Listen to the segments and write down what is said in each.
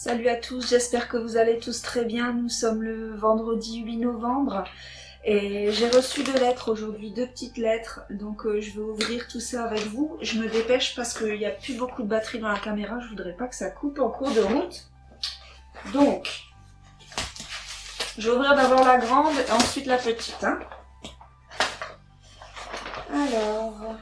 Salut à tous, j'espère que vous allez tous très bien. Nous sommes le vendredi 8 novembre et j'ai reçu 2 lettres aujourd'hui, 2 petites lettres. Donc je vais ouvrir tout ça avec vous. Je me dépêche parce qu'il n'y a plus beaucoup de batterie dans la caméra. Je voudrais pas que ça coupe en cours de route. Donc, je vais ouvrir d'abord la grande et ensuite la petite. Hein. Alors...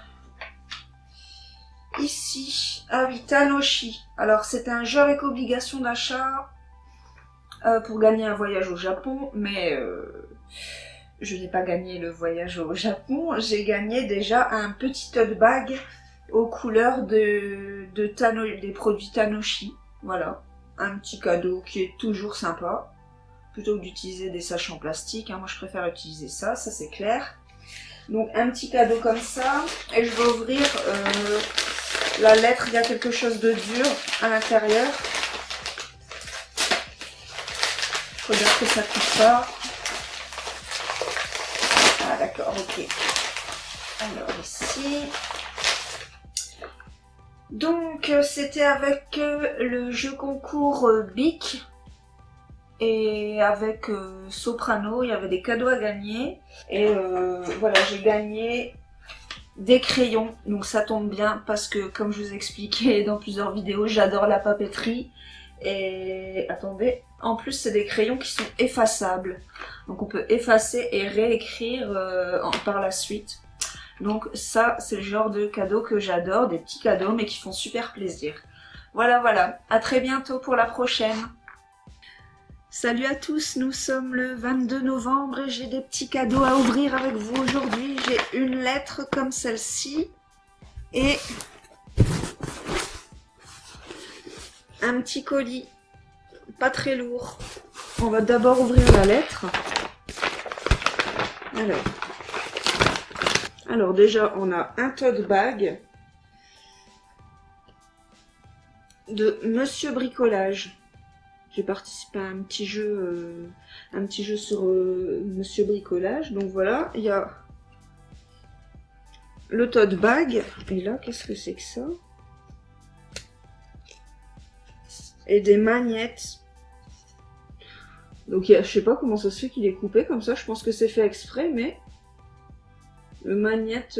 Ici, ah oui, Tanoshi. Alors c'est un jeu avec obligation d'achat pour gagner un voyage au Japon, mais je n'ai pas gagné le voyage au Japon. J'ai gagné déjà un petit tote bag aux couleurs des produits Tanoshi. Voilà, un petit cadeau qui est toujours sympa. Plutôt que d'utiliser des sachets en plastique, hein, moi je préfère utiliser ça c'est clair. Donc un petit cadeau comme ça, et je vais ouvrir... la lettre, il y a quelque chose de dur à l'intérieur. Faut dire que ça ne coupe pas. Ah d'accord, ok. Alors ici. Donc c'était avec le jeu concours BIC. Et avec Soprano, il y avait des cadeaux à gagner. Et voilà, j'ai gagné... des crayons, donc ça tombe bien parce que comme je vous ai expliqué dans plusieurs vidéos, j'adore la papeterie. Et attendez, en plus c'est des crayons qui sont effaçables, donc on peut effacer et réécrire par la suite. Donc ça c'est le genre de cadeau que j'adore, des petits cadeaux mais qui font super plaisir. Voilà, à très bientôt pour la prochaine. Salut à tous, nous sommes le 22 novembre et j'ai des petits cadeaux à ouvrir avec vous aujourd'hui. J'ai une lettre comme celle-ci et un petit colis, pas très lourd. On va d'abord ouvrir la lettre. Alors déjà on a un tote bag de Monsieur Bricolage. J'ai participé à un petit jeu sur Monsieur Bricolage. Donc voilà, il y a le tote bag. Et là, qu'est-ce que c'est que ça? Et des magnettes. Donc je sais pas comment ça se fait qu'il est coupé comme ça. Je pense que c'est fait exprès, mais le magnette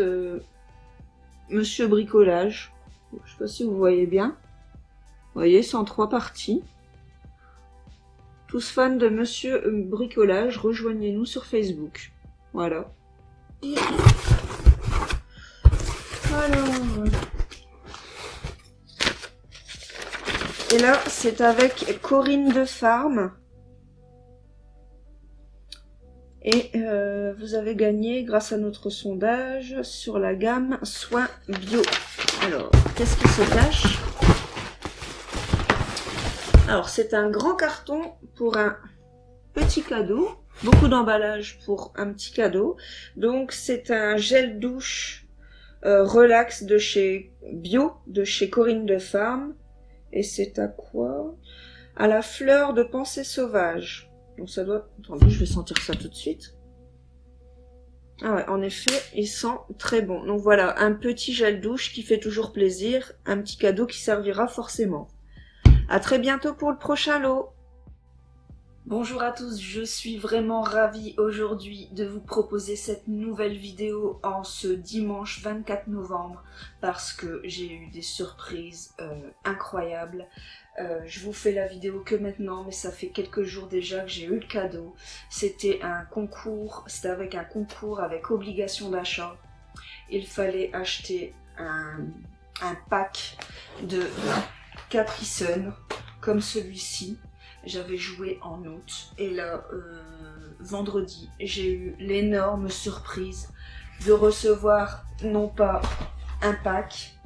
Monsieur Bricolage. Je sais pas si vous voyez bien. Vous voyez, c'est en 3 parties. Tous fans de Monsieur Bricolage, rejoignez-nous sur Facebook. Voilà. Alors... Et là, c'est avec Corinne de Farm. Et vous avez gagné grâce à notre sondage sur la gamme Soins Bio. Alors, qu'est-ce qui se cache ? Alors, c'est un grand carton pour un petit cadeau. Beaucoup d'emballage pour un petit cadeau. Donc, c'est un gel douche relax de chez Bio, de chez Corinne de Farm. Et c'est à quoi? À la fleur de pensée sauvage. Donc, ça doit... Attendez, je vais sentir ça tout de suite. Ah ouais, en effet, il sent très bon. Donc, voilà, un petit gel douche qui fait toujours plaisir. Un petit cadeau qui servira forcément. À très bientôt pour le prochain lot. Bonjour à tous, je suis vraiment ravie aujourd'hui de vous proposer cette nouvelle vidéo en ce dimanche 24 novembre parce que j'ai eu des surprises incroyables. Je vous fais la vidéo que maintenant, mais ça fait quelques jours déjà que j'ai eu le cadeau. C'était un concours, c'était avec un concours avec obligation d'achat. Il fallait acheter un pack de Capri Sun comme celui-ci. J'avais joué en août et là vendredi j'ai eu l'énorme surprise de recevoir non pas un pack,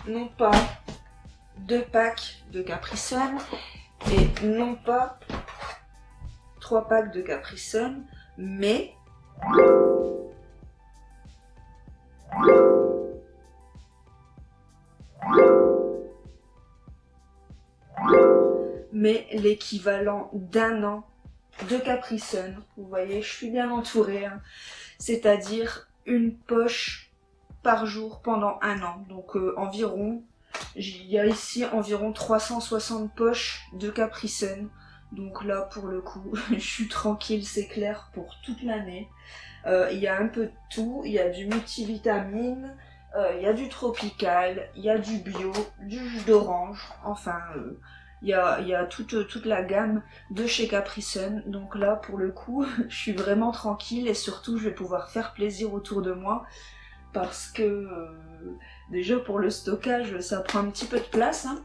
non pas 2 packs de Capri Sun et non pas 3 packs de Capri Sun, mais l'équivalent d'1 an de Capri Sun. Vous voyez, je suis bien entourée, hein. C'est-à-dire une poche par jour pendant 1 an. Donc environ Il y a ici environ 360 poches de Capri Sun. Donc là, pour le coup, je suis tranquille, c'est clair, pour toute l'année. Il y a un peu de tout, il y a du multivitamine, il y a du tropical, il y a du bio, du jus d'orange, enfin, il y a toute la gamme de chez Capri Sun. Donc là, pour le coup, je suis vraiment tranquille et surtout, je vais pouvoir faire plaisir autour de moi parce que déjà pour le stockage, ça prend un petit peu de place, hein.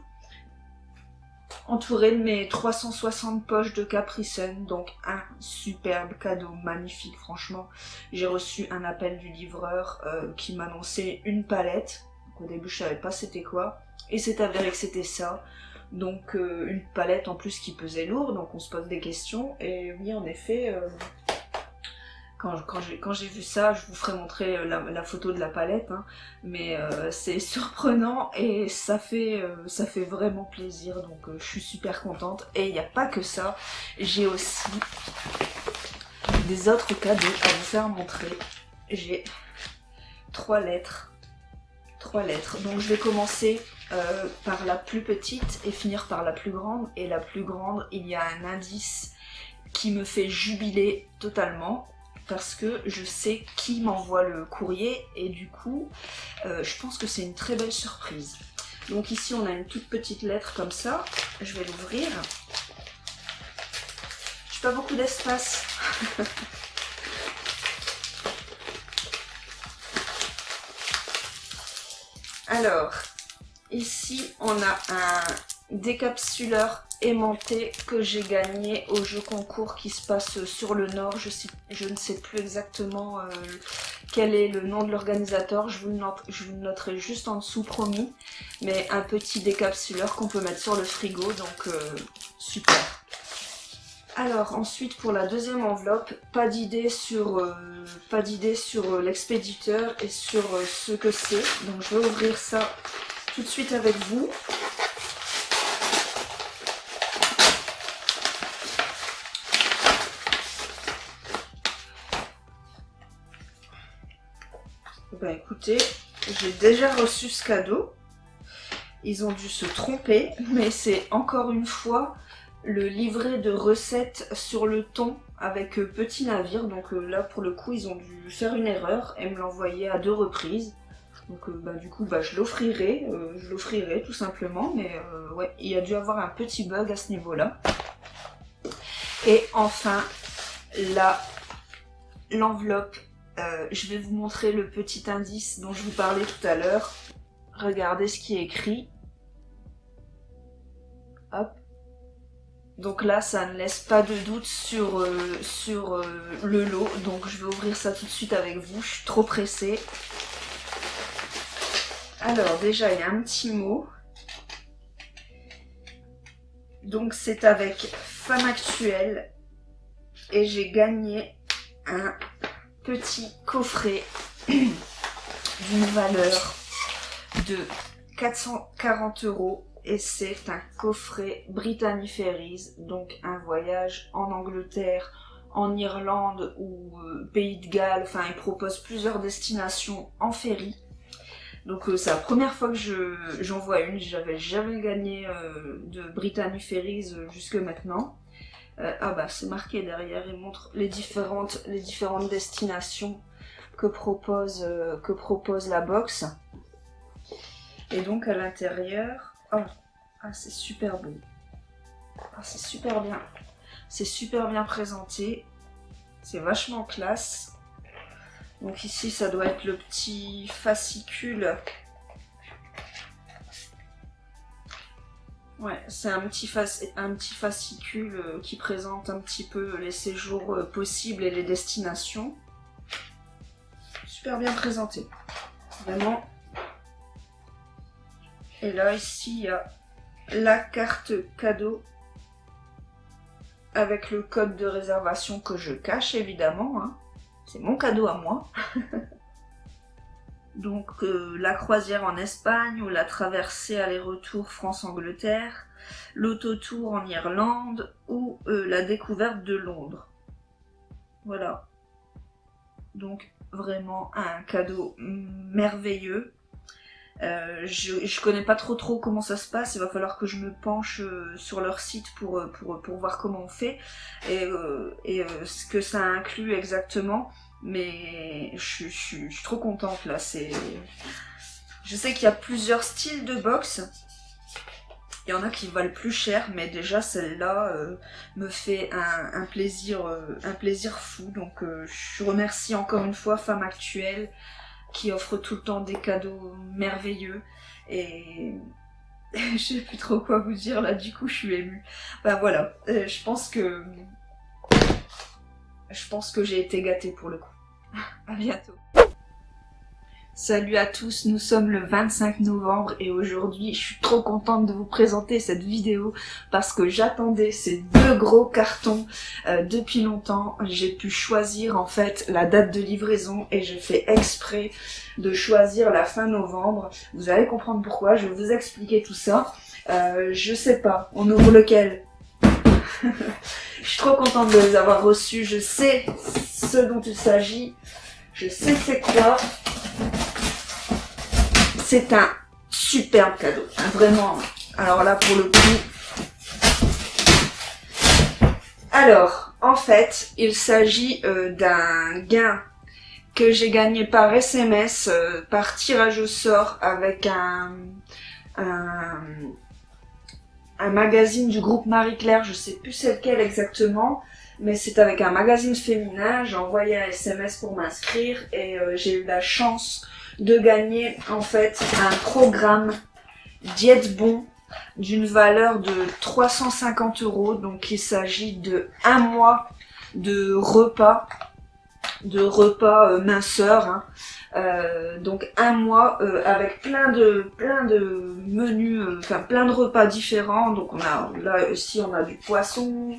Entourée de mes 360 poches de Capri Sun, donc un superbe cadeau, magnifique franchement. J'ai reçu un appel du livreur qui m'annonçait une palette. Donc, au début je savais pas c'était quoi, et c'est avéré que c'était ça. Donc une palette en plus qui pesait lourd, donc on se pose des questions, et oui en effet... Quand j'ai vu ça, je vous ferai montrer la photo de la palette, hein, mais c'est surprenant et ça fait vraiment plaisir, donc je suis super contente. Et il n'y a pas que ça, j'ai aussi des autres cadeaux à vous faire montrer. J'ai 3 lettres, donc je vais commencer par la plus petite et finir par la plus grande. Et la plus grande, il y a un indice qui me fait jubiler totalement, parce que je sais qui m'envoie le courrier et du coup je pense que c'est une très belle surprise. Donc ici on a une toute petite lettre comme ça, je vais l'ouvrir. J'ai pas beaucoup d'espace. Alors ici on a un décapsuleur aimanté que j'ai gagné au jeu concours qui se passe sur le Nord. Je ne sais plus exactement quel est le nom de l'organisateur, je vous le noterai juste en dessous, promis. Mais un petit décapsuleur qu'on peut mettre sur le frigo, donc super. Alors ensuite pour la deuxième enveloppe, pas d'idée sur l'expéditeur et sur ce que c'est. Donc je vais ouvrir ça tout de suite avec vous. Bah écoutez, j'ai déjà reçu ce cadeau. Ils ont dû se tromper, mais c'est encore une fois le livret de recettes sur le thon avec Petit Navire. Donc là pour le coup ils ont dû faire une erreur et me l'envoyer à 2 reprises. Donc du coup je l'offrirai tout simplement, mais ouais, il y a dû avoir un petit bug à ce niveau-là. Et enfin là, l'enveloppe. Je vais vous montrer le petit indice dont je vous parlais tout à l'heure. Regardez ce qui est écrit. Hop. Donc là, ça ne laisse pas de doute sur le lot. Donc je vais ouvrir ça tout de suite avec vous. Je suis trop pressée. Alors déjà, il y a un petit mot. Donc c'est avec Femme Actuelle. Et j'ai gagné un petit coffret d'une valeur de 440 € et c'est un coffret Brittany Ferries, donc un voyage en Angleterre, en Irlande ou Pays de Galles. Enfin ils proposent plusieurs destinations en ferry. Donc c'est la première fois que j'en vois une, j'avais jamais gagné de Brittany Ferries jusque maintenant. Ah bah c'est marqué derrière, il montre les différentes destinations que propose la box. Et donc à l'intérieur, c'est super beau, c'est super bien présenté, c'est vachement classe. Donc ici ça doit être le petit fascicule. Ouais, c'est un petit fascicule qui présente un petit peu les séjours possibles et les destinations. Super bien présenté, vraiment. Et là, ici, il y a la carte cadeau avec le code de réservation que je cache, évidemment, hein. C'est mon cadeau à moi. Donc la croisière en Espagne ou la traversée aller-retour France-Angleterre, l'autotour en Irlande ou la découverte de Londres. Voilà. Donc vraiment un cadeau merveilleux. Je connais pas trop comment ça se passe, il va falloir que je me penche sur leur site pour voir comment on fait et ce que ça inclut exactement, mais je suis trop contente là. Je sais qu'il y a plusieurs styles de box, il y en a qui valent plus cher, mais déjà celle-là me fait un plaisir fou, donc je remercie encore une fois Femme Actuelle qui offre tout le temps des cadeaux merveilleux et je sais plus trop quoi vous dire là, du coup je suis émue. Ben voilà, je pense que j'ai été gâtée pour le coup. À bientôt. Salut à tous, nous sommes le 25 novembre et aujourd'hui je suis trop contente de vous présenter cette vidéo parce que j'attendais ces deux gros cartons depuis longtemps. J'ai pu choisir en fait la date de livraison et j'ai fait exprès de choisir la fin novembre. Vous allez comprendre pourquoi, je vais vous expliquer tout ça. Je sais pas, on ouvre lequel? Je suis trop contente de les avoir reçus, je sais ce dont il s'agit, je sais c'est quoi. C'est un superbe cadeau, vraiment. Alors là, pour le coup... Alors, en fait, il s'agit d'un gain que j'ai gagné par SMS, par tirage au sort, avec un magazine du groupe Marie-Claire, je sais plus c'est lequel exactement, mais c'est avec un magazine féminin. J'ai envoyé un SMS pour m'inscrire et j'ai eu la chance de gagner en fait un programme Diète Bon d'une valeur de 350 €. Donc il s'agit de un mois de repas minceur, hein. Donc un mois avec plein de menus, enfin plein de repas différents. Donc on a là aussi on a du poisson,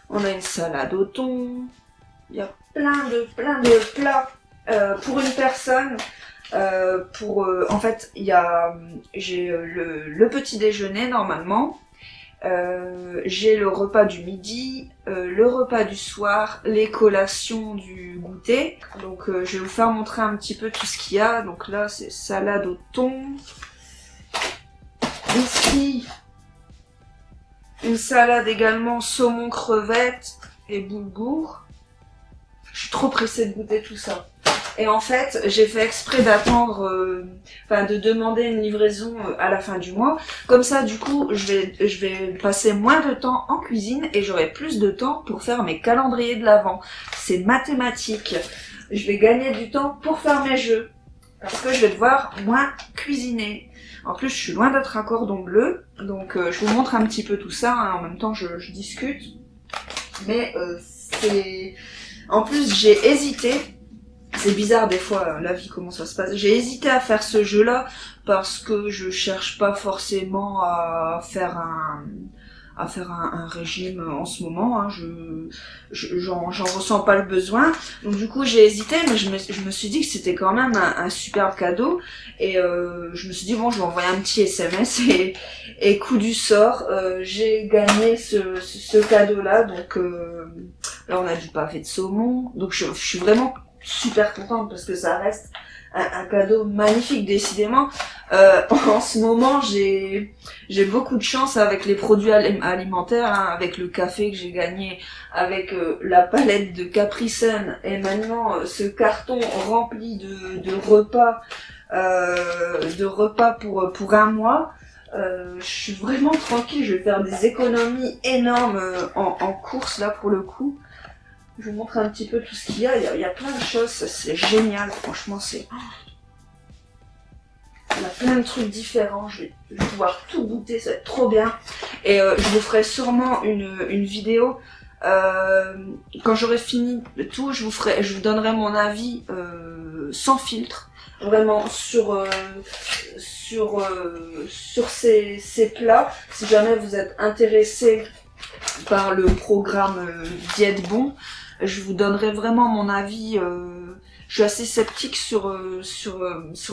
on a une salade au thon, il y a plein de plats pour une personne. En fait, j'ai le petit déjeuner normalement, j'ai le repas du midi, le repas du soir, les collations du goûter. Donc je vais vous faire montrer un petit peu tout ce qu'il y a. Donc là c'est salade au thon. Ici une salade également saumon crevette et boulgour. Je suis trop pressée de goûter tout ça. Et en fait, j'ai fait exprès d'attendre, de demander une livraison à la fin du mois. Comme ça, du coup, je vais passer moins de temps en cuisine et j'aurai plus de temps pour faire mes calendriers de l'Avent. C'est mathématique. Je vais gagner du temps pour faire mes jeux. Parce que je vais devoir moins cuisiner. En plus, je suis loin d'être un cordon bleu. Donc, je vous montre un petit peu tout ça. Hein. En même temps, je discute. Mais c'est... En plus, j'ai hésité. C'est bizarre des fois, la vie, comment ça se passe. J'ai hésité à faire ce jeu-là parce que je cherche pas forcément à faire un régime en ce moment. Hein. J'en ressens pas le besoin. Donc du coup, j'ai hésité, mais je me suis dit que c'était quand même un superbe cadeau. Et je me suis dit, bon, je vais envoyer un petit SMS et coup du sort, j'ai gagné ce cadeau-là. Donc là, on a du pavé de saumon. Donc je suis vraiment super contente parce que ça reste un cadeau magnifique. Décidément, en ce moment j'ai beaucoup de chance avec les produits alimentaires, hein, avec le café que j'ai gagné, avec la palette de Capri Sun et maintenant ce carton rempli de repas pour un mois. Je suis vraiment tranquille, je vais faire des économies énormes en course là pour le coup. Je vous montre un petit peu tout ce qu'il y a. Il y a plein de choses, c'est génial, franchement, il y a plein de trucs différents, je vais pouvoir tout goûter, ça va être trop bien. Et je vous ferai sûrement une vidéo, quand j'aurai fini tout, je vous donnerai mon avis sans filtre, vraiment sur ces plats. Si jamais vous êtes intéressé par le programme Diète Bon, je vous donnerai vraiment mon avis. Je suis assez sceptique sur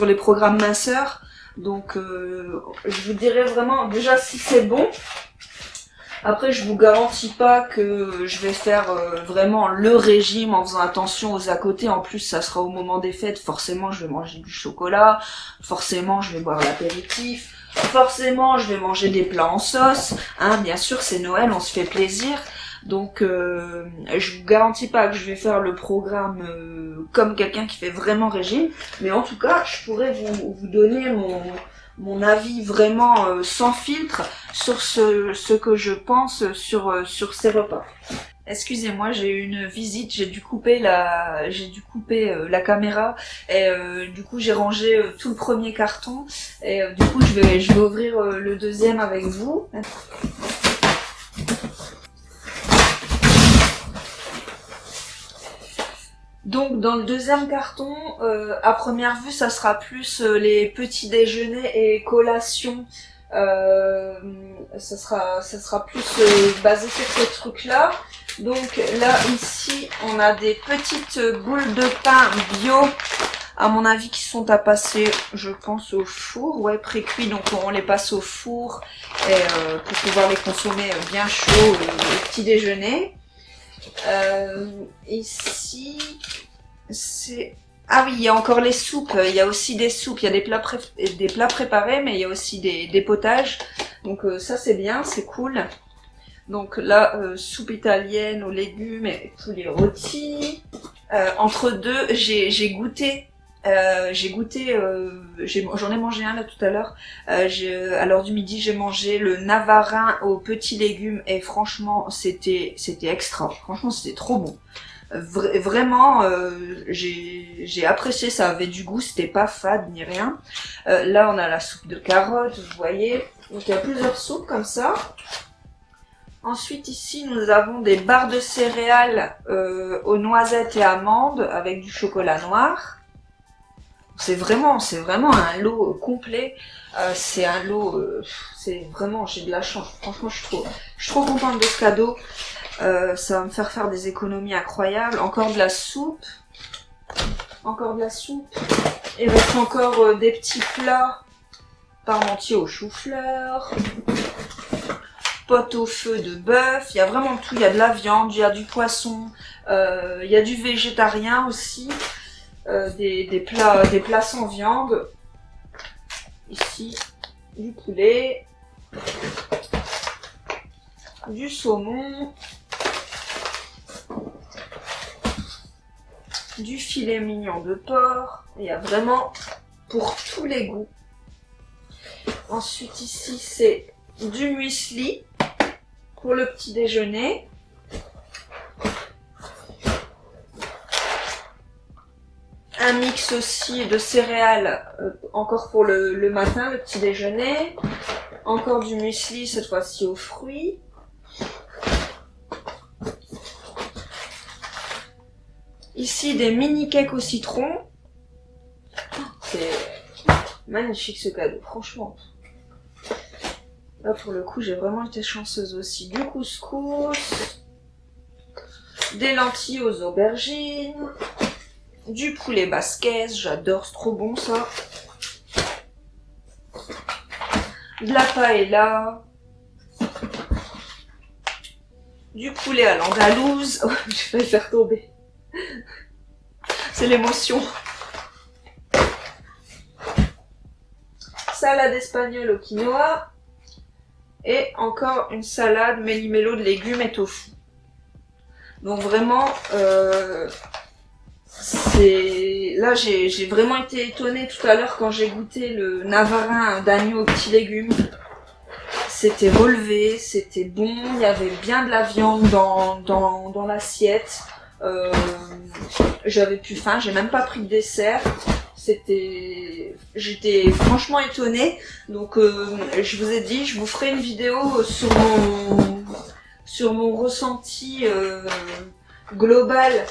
les programmes minceurs, donc je vous dirai vraiment déjà si c'est bon. Après, je vous garantis pas que je vais faire vraiment le régime en faisant attention aux à côté. En plus, ça sera au moment des fêtes. Forcément, je vais manger du chocolat. Forcément, je vais boire l'apéritif. Forcément, je vais manger des plats en sauce. Hein, bien sûr, c'est Noël, on se fait plaisir. Donc, je vous garantis pas que je vais faire le programme comme quelqu'un qui fait vraiment régime. Mais en tout cas, je pourrais vous donner mon avis vraiment sans filtre sur ce que je pense sur ces repas. Excusez-moi, j'ai eu une visite, j'ai dû couper la caméra et du coup j'ai rangé tout le premier carton et du coup je vais ouvrir le deuxième avec vous. Donc dans le deuxième carton, à première vue, ça sera plus les petits déjeuners et collations. Ça sera plus basé sur ces trucs-là. Donc là ici, on a des petites boules de pain bio, à mon avis, qui sont à passer, je pense, au four, ouais, pré-cuit. Donc on les passe au four et pour pouvoir les consommer bien chauds au petit déjeuner. Ici, c'est... Ah oui, il y a encore les soupes, il y a aussi des soupes, il y a des plats préparés, mais il y a aussi des potages. Donc ça c'est bien, c'est cool. Donc là, soupe italienne aux légumes et poulet rôti. Entre deux, j'ai goûté... j'en ai mangé un là tout à l'heure. À l'heure du midi, j'ai mangé le navarin aux petits légumes et franchement, c'était extra. Franchement, c'était trop bon. Vraiment, j'ai apprécié, ça avait du goût, c'était pas fade ni rien. Là, on a la soupe de carottes, vous voyez. Donc, il y a plusieurs soupes comme ça. Ensuite, ici, nous avons des barres de céréales aux noisettes et amandes avec du chocolat noir. C'est vraiment un lot complet. C'est un lot, c'est vraiment, j'ai de la chance. Franchement, je suis trop contente de ce cadeau. Ça va me faire des économies incroyables. Encore de la soupe. Encore de la soupe. Il reste encore des petits plats. Parmentier au chou-fleur. Pot au feu de bœuf. Il y a vraiment tout. Il y a de la viande, il y a du poisson. Il y a du végétarien aussi. Des plats sans viande. Ici, du poulet. Du saumon. Du filet mignon de porc. Il y a vraiment pour tous les goûts. Ensuite ici c'est du muesli pour le petit déjeuner. Un mix aussi de céréales encore pour le matin, le petit déjeuner. Encore du muesli, cette fois-ci aux fruits. Ici, des mini cakes au citron. C'est magnifique ce cadeau, franchement. Là, pour le coup, j'ai vraiment été chanceuse aussi. Du couscous. Des lentilles aux aubergines. Du poulet basquez, j'adore, c'est trop bon ça. De la paella. Du poulet à l'andalouse. Oh, j'ai failli faire tomber. C'est l'émotion. Salade espagnole au quinoa. Et encore une salade méli-mélo de légumes et tofu. Donc vraiment, là j'ai vraiment été étonnée tout à l'heure quand j'ai goûté le navarin d'agneau aux petits légumes. C'était relevé, c'était bon, il y avait bien de la viande dans l'assiette. J'avais plus faim, j'ai même pas pris de dessert. J'étais franchement étonnée. Donc je vous ai dit, je vous ferai une vidéo sur mon ressenti global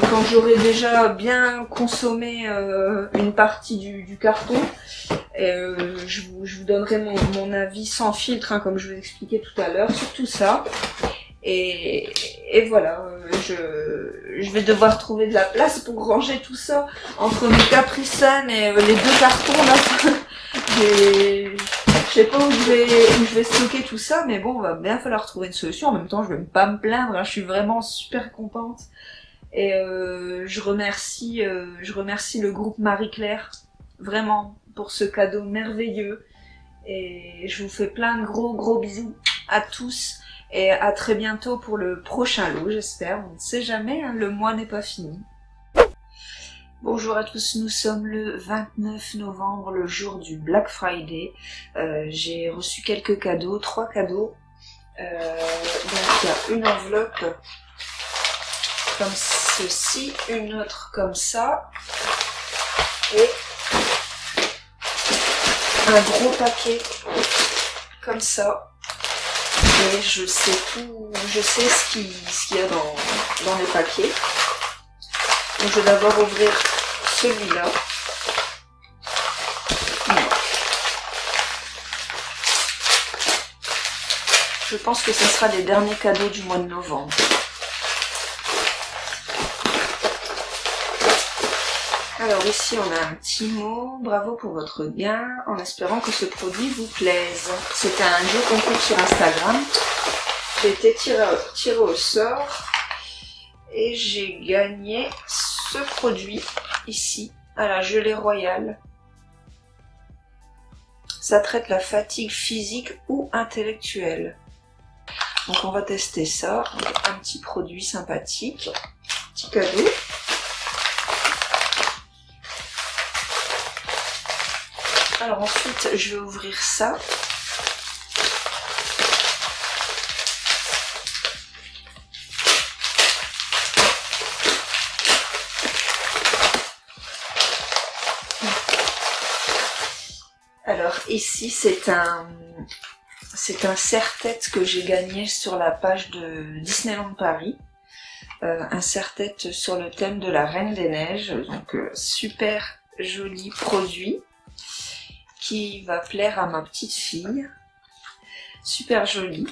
quand j'aurai déjà bien consommé une partie du carton. Et, je vous donnerai mon avis sans filtre, hein, comme je vous expliquais tout à l'heure, sur tout ça. Et voilà, je vais devoir trouver de la place pour ranger tout ça entre mes Capri Sun et les deux cartons là. Je sais pas où je vais stocker tout ça, mais bon, va bien falloir trouver une solution. En même temps, je vais pas me plaindre, hein, je suis vraiment super contente. Et je remercie le groupe Marie-Claire, vraiment, pour ce cadeau merveilleux. Et je vous fais plein de gros bisous à tous. Et à très bientôt pour le prochain lot, j'espère. On ne sait jamais, hein, le mois n'est pas fini. Bonjour à tous, nous sommes le 29 novembre, le jour du Black Friday. J'ai reçu quelques cadeaux, 3 cadeaux. Donc il y a une enveloppe comme ceci, une autre comme ça, et un gros paquet comme ça. Et je sais ce qu'il y a dans les paquets. Donc je vais d'abord ouvrir celui-là. Je pense que ce sera les derniers cadeaux du mois de novembre. Alors ici on a un petit mot, bravo pour votre gain, en espérant que ce produit vous plaise. C'est un jeu concours sur Instagram. J'ai été tiré au sort et j'ai gagné ce produit ici, à la gelée royale. Ça traite la fatigue physique ou intellectuelle. Donc on va tester ça, un petit produit sympathique, petit cadeau. Alors ensuite, je vais ouvrir ça. Alors ici, c'est un serre-tête que j'ai gagné sur la page de Disneyland Paris. Un serre-tête sur le thème de la Reine des Neiges. Donc super joli produit qui va plaire à ma petite fille. Super joli.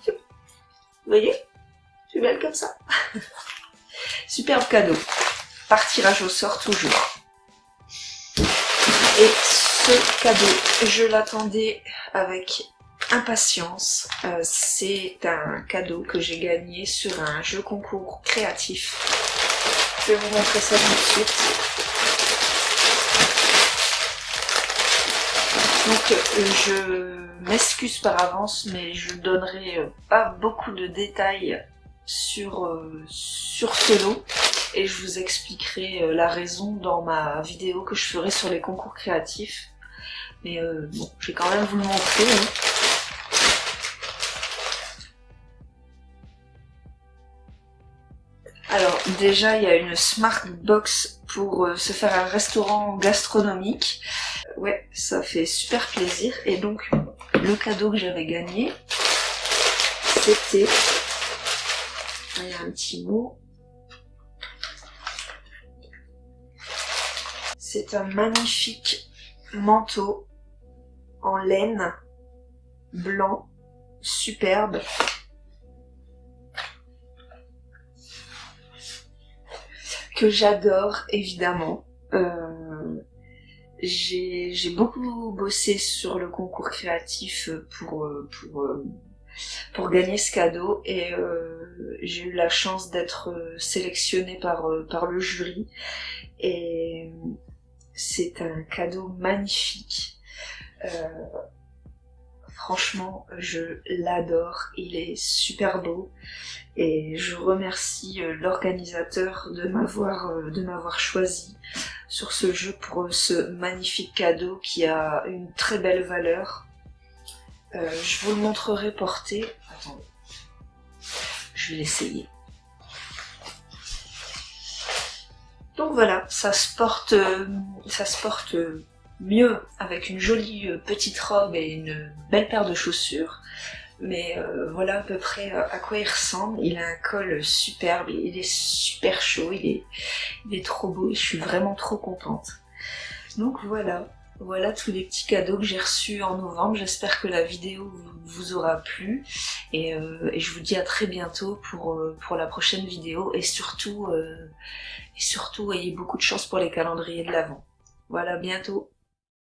Vous voyez? Je suis belle comme ça. Superbe cadeau. Par tirage au sort toujours. Et ce cadeau, je l'attendais avec impatience. C'est un cadeau que j'ai gagné sur un jeu concours créatif. Je vais vous montrer ça tout de suite. Donc je m'excuse par avance, mais je donnerai pas beaucoup de détails sur ce lot et je vous expliquerai la raison dans ma vidéo que je ferai sur les concours créatifs. Mais bon, je vais quand même vous le montrer. Hein. Alors déjà il y a une Smart Box pour se faire un restaurant gastronomique. Ouais, ça fait super plaisir. Et donc le cadeau que j'avais gagné, c'était... Il y a un petit mot. C'est un magnifique manteau en laine blanc, superbe. Que j'adore évidemment. J'ai beaucoup bossé sur le concours créatif pour gagner ce cadeau et j'ai eu la chance d'être sélectionnée par le jury et c'est un cadeau magnifique. Franchement, je l'adore, il est super beau et je remercie l'organisateur de m'avoir choisi sur ce jeu pour ce magnifique cadeau qui a une très belle valeur. Je vous le montrerai porté. Attendez, je vais l'essayer. Donc voilà, ça se porte mieux avec une jolie petite robe et une belle paire de chaussures. Mais voilà à peu près à quoi il ressemble. Il a un col superbe, il est super chaud, il est trop beau et je suis vraiment trop contente. Donc voilà tous les petits cadeaux que j'ai reçus en novembre. J'espère que la vidéo vous aura plu et je vous dis à très bientôt pour la prochaine vidéo et surtout ayez beaucoup de chance pour les calendriers de l'Avent. Voilà, bientôt.